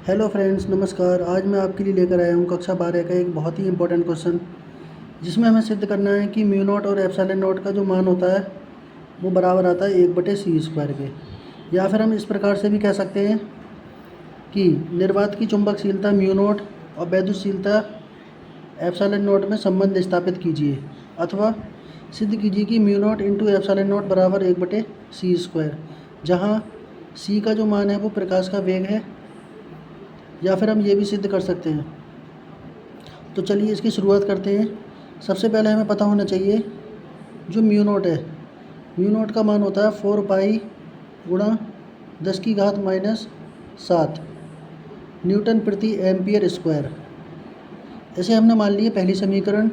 Hello friends, नमस्कार। आज मैं आपके लिए लेकर आया हूँ कक्षा 12 का एक बहुत ही इंपॉर्टेंट क्वेश्चन, जिसमें हमें सिद्ध करना है कि म्यू नॉट और एप्सिलॉन नॉट का जो मान होता है वो बराबर आता है 1/c² के। या फिर हम इस प्रकार से भी कह सकते हैं कि निर्वात की चुंबकशीलता म्यू नॉट और वैद्युतशीलता एप्सिलॉन नॉट में संबंध स्थापित कीजिए, अथवा सिद्ध कीजिए कि mu naught into epsilon naught बराबर 1/c², जहाँ c का जो मान है वो प्रकाश का वेग है। या फिर हम ये भी सिद्ध कर सकते हैं। तो चलिए इसकी शुरुआत करते हैं। सबसे पहले हमें पता होना चाहिए जो म्यू नॉट है, म्यू नॉट का मान होता है 4 पाई गुणा 10⁻⁻7 न्यूटन प्रति एम्पियर स्क्वायर। इसे हमने मान लिया पहली समीकरण।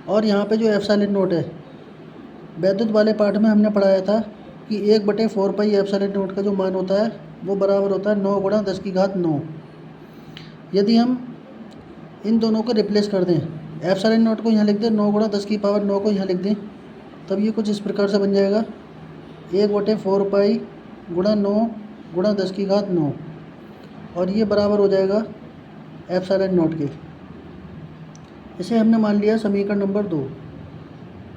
और यहाँ पे जो एप्सिलॉन नॉट है, वैद्युत वाले पाठ में हमने पढ़ाया था कि 1/4 पाई एप्सिलॉन नॉट का जो मान होता है वो बराबर होता है 9 गुणा 10⁻9। यदि हम इन दोनों को रिप्लेस कर दें, एप्सिलॉन नॉट को यहाँ लिख दें, 9 गुणा 10⁻9 को यहाँ लिख दें, तब ये कुछ इस प्रकार से बन जाएगा 1/4 पाई गुणा 9 गुणा 10⁻9, और ये बराबर हो जाएगा एप्सिलॉन नॉट के। इसे हमने मान लिया समीकरण नंबर 2।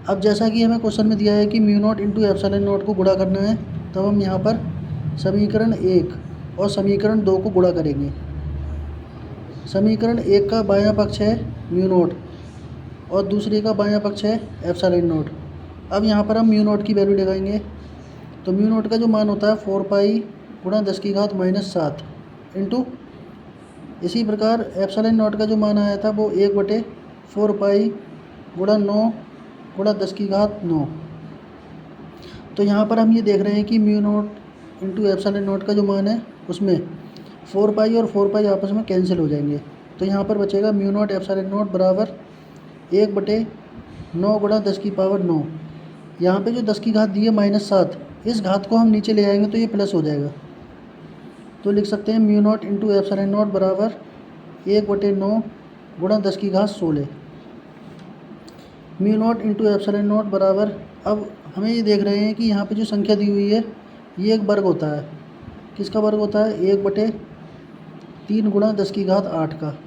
अब जैसा कि हमें क्वेश्चन में दिया है कि mu naught into epsilon not को गुणा करना है, तब हम यहाँ पर समीकरण 1 और समीकरण 2 को गुणा करेंगे। समीकरण 1 का बायां पक्ष है म्यू नॉट और दूसरे का बायां पक्ष है एप्सिलॉन नॉट। अब यहाँ पर हम म्यू नॉट की वैल्यू लगाएंगे। तो म्यू नॉट का जो मान होता है 4 पाई गुणा 10⁻⁻7 इंटू, इसी प्रकार एप्सिलॉन नॉट का जो मान आया था वो 1/4 पाई गुणा 9 गुणा 10⁻9। तो यहाँ पर हम ये देख रहे हैं कि mu naught into epsilon not का जो मान है उसमें 4 पाई और 4 पाई आपस में कैंसिल हो जाएंगे। तो यहाँ पर बचेगा म्यू नॉट एप्सिलॉन नॉट बराबर 1/9 गुणा 10⁻9। यहाँ पे जो 10 की घात दी है -7, इस घात को हम नीचे ले आएंगे तो ये प्लस हो जाएगा। तो लिख सकते हैं mu naught into epsilon naught बराबर 1/9 गुणा 10⁻16। Mu naught into epsilon naught बराबर, अब हमें ये देख रहे हैं कि यहाँ पे जो संख्या दी हुई है ये एक वर्ग होता है। किसका वर्ग होता है? 1/3 गुणा 10⁻8 का।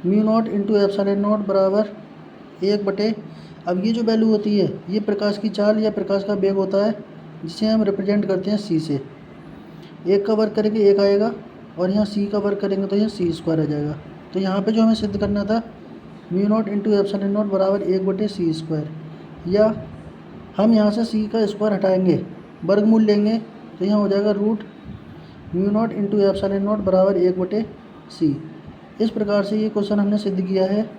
Mu naught into epsilon naught बराबर 1/, अब ये जो वैल्यू होती है ये प्रकाश की चाल या प्रकाश का वेग होता है, जिसे हम रिप्रेजेंट करते हैं c से। 1 का वर्ग करेंगे 1 आएगा, और यहाँ c का वर्ग करेंगे तो यहाँ c² आ जाएगा। तो यहाँ पे जो हमें सिद्ध करना था mu naught into epsilon naught बराबर 1/c², या हम यहाँ से c का स्क्वायर हटाएंगे, वर्गमूल लेंगे, तो यहाँ हो जाएगा root mu naught into epsilon naught बराबर 1/c। इस प्रकार से ये क्वेश्चन हमने सिद्ध किया है।